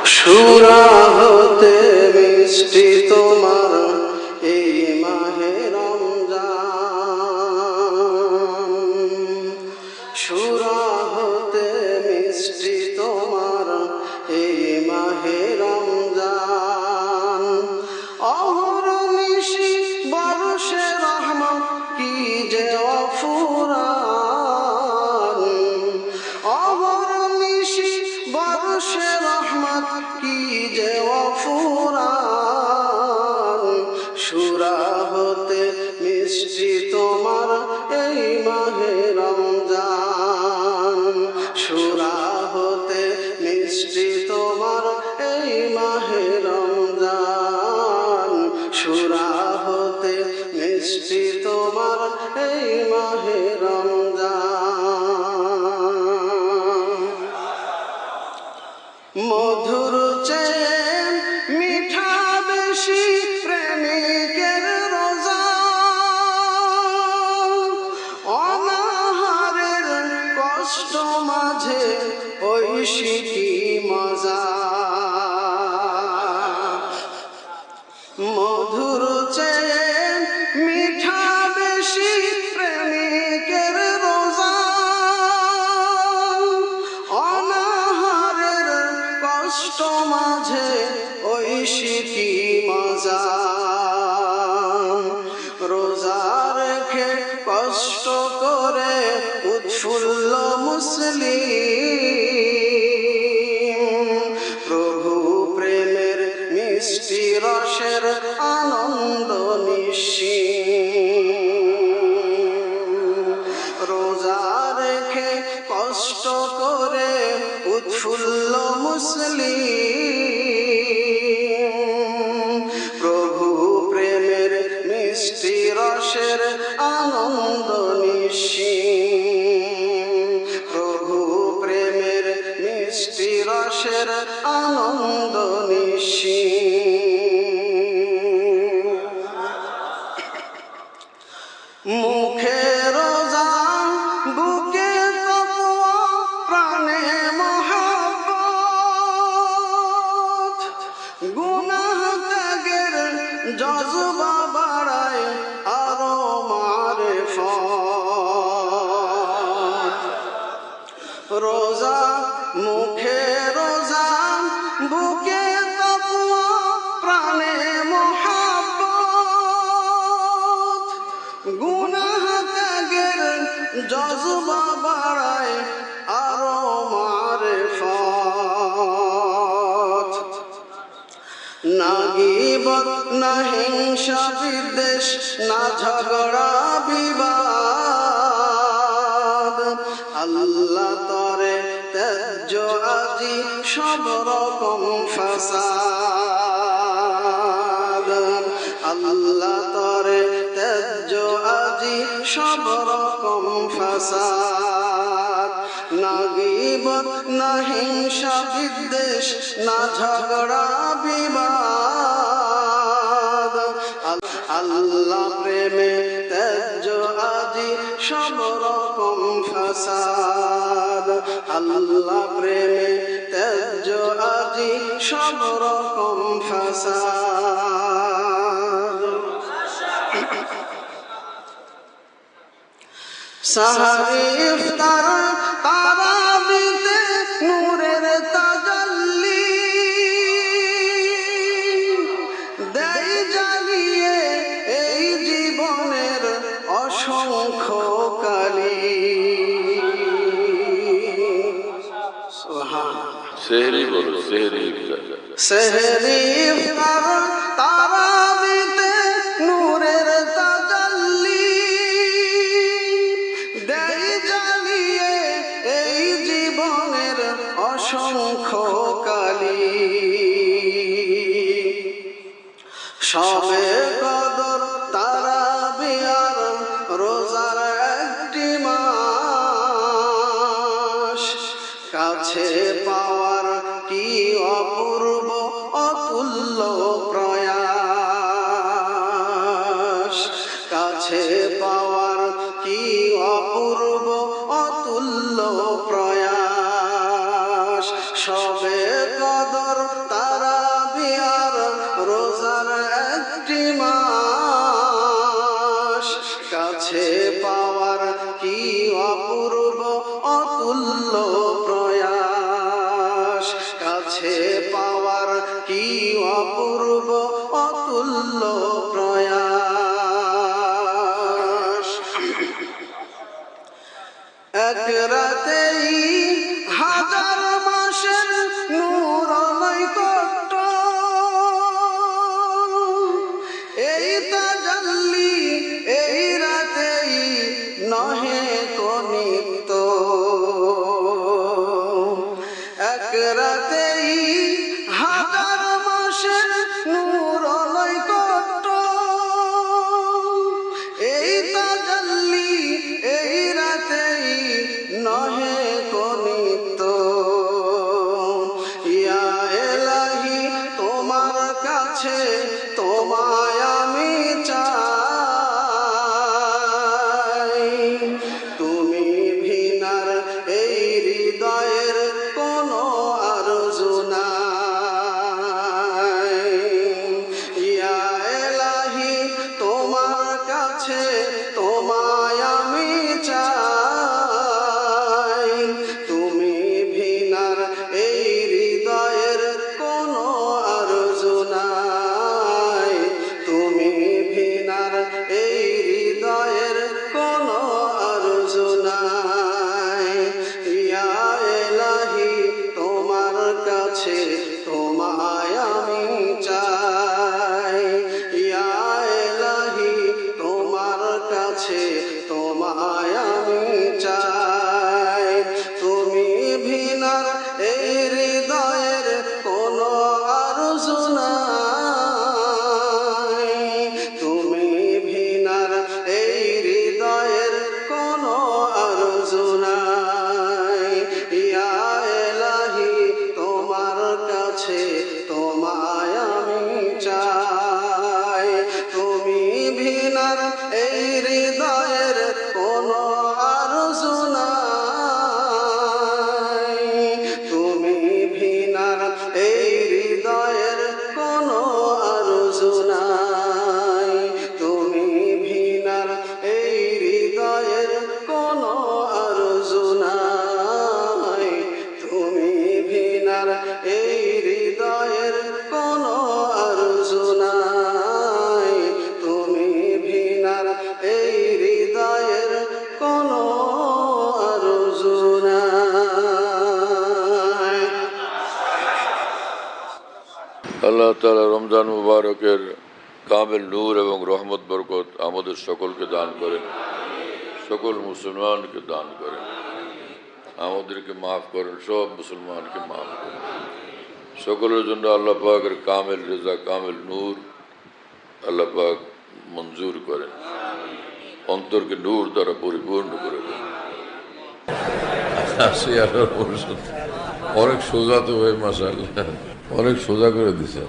সুরা হতে মিষ্টি তোমার এই মাহে রমজান, সুরা হতে মিষ্টি তোমার এই মাহে রমজান। অহরনিশি বর্ষে রহমত কি যে অফুরান, অহরনিশি বর্ষে রহমত কি যে অফুরান। সুরা হতে মিষ্টি তোমার এই মাহে রমজান, সুরা হতে মিষ্টি তোমার এই মাহে রমজান, সুরা হতে মিষ্টি তোমার এই মাহে রমজান। মধুর চেয়ে মিঠা বেশি প্রেমিকের রোজা, অনাহারের কষ্ট মাঝে ঐশী কি মজা। মধুর চেয়ে মিঠা বেশি প্রেমিকের রোজা, অনাহারের কষ্ট মাঝে ঐশী কি মজা। রোজা রেখে কষ্ট করে উৎফুল্ল মুসলিম, প্রভু প্রেমের মিষ্টি রসের আনন্দ নিশ্চিম। রোজা রেখে কষ্ট করে উৎফুল্ল মুসলিম, প্রভু প্রেমের মিষ্টি রসের আনন্দ নিশ্চিম, প্রভু প্রেমের মিষ্টি রসের আনন্দ নিশ্চিম। মুখে রোজা বুকে তাকওয়া প্রাণে মহব্বত, গুনাহ ত্যাগের জজবা বাড়ায় আরো মারেফত। রোজা মুখে রোজা বুকে তাকওয়া প্রাণে মহব্বত, গুনাহ ত্যাগের জজবা বাড়ায় আরো মারেফত। না গীবত না হিংসা বিদ্বেষ না ঝগড়া বিবাদ, আল্লাহ তরে ত্যায্য আজি সব রকম ফাসাদ, আল্লাহ তরে ত্যায্য আজি সব রকম ফাসাদ। না গীবত না হিংসা বিদ্বেষ না ঝগড়া বিবাদ, আল্লাহ প্রেমে ত্যায্য আজি সব রকম ফাসাদ, আল্লাহ প্রেমে ত্যায্য আজি সব রকম ফাসাদ। সাহারি ইফতার তারাবিতে নূরের তাজাল্লি, দেয় জ্বালিয়ে এই জীবনের অসংখ্য কালি। সেহরি বলো, সেহরি ইফতার, সেহরি ইফতার তারাবিতে নূরের তাজাল্লি, দেয় জ্বালিয়ে এই জীবনের অসংখ্য কালি। সবে কদর তারাবি আর রোজার একটি মাস, কাছে পাওয়ার কি অপূর্ব অতুল্য প্রয়াস, কাছে পাওয়ার কি অপূর্ব অতুল্য প্রয়াস। সবে কদর কাছে পাওয়ার কি অপূর্ব অতুল্য প্রয়াস। এক রাতেই হাজার মাসের নূরময় কষ্ট, এই তাজাল্লি এই রাতেই নহে কনিত। এক রাতেই হাজার মাসের নূরময় কষ্ট, এই তাজাল্লি এই রাতেই নহে কনিত। ইয়া এলাহি তোমার কাছে তোমায় আমি চাই, তুমি ভিনার এই হৃদয়ের কোনো আরজু নাই। ইয়া এলাহি তোমার কাছে তোমায় আমি চাই, তুমি ভিনার এই হৃদয়ের কোনো আরজু নাই। তুমি ভিনার এই হৃদয়ের কোনো আরজু নাই। ইয়া এলাহি তোমার কাছে তোমায় আমি চাই, ইয়া এলাহি তোমার কাছে তোমায় আমি চাই, তুমি ভিনার এই হৃদয়ের কোনো আরজু নাই। তুমি ভিনার এই হৃদয়ের কোনো আরজু নাই। ইয়া এলাহি তোমার কাছে তোমায় আমি চাই, তুমি ভিনার এই হৃদয়ের কোনো আরজু নাই। তুমি ভিনার এই হৃদয়ের কোনো আরজু নাই। তুমি ভিনার এই হৃদয়ের কোনো আরজু নাই। তুমি ভিনার এই হৃদয়ের কোনো আরজু নাই। তুমি ভিনার এই হৃদয়ের কোনো আরজু নাই। আল্লাহ তাআলা রমজান মুবারকের কামেল নূর এবং রহমত বরকত আমাদের সকলকে দান করেন, সকল মুসলমানকে দান করেন, আমাদেরকে মাফ করেন, সব মুসলমানকে মাফ করেন। সকলের জন্য আল্লাহ পাকের কামেল রেজা কামেল নূর আল্লাহ পাক মঞ্জুর করেন, অন্তরকে নূর দ্বারা পরিপূর্ণ করে দেন। অনেক সোজা তো ভাই, মাশাআল্লাহ অনেক সোজা করে দিছে।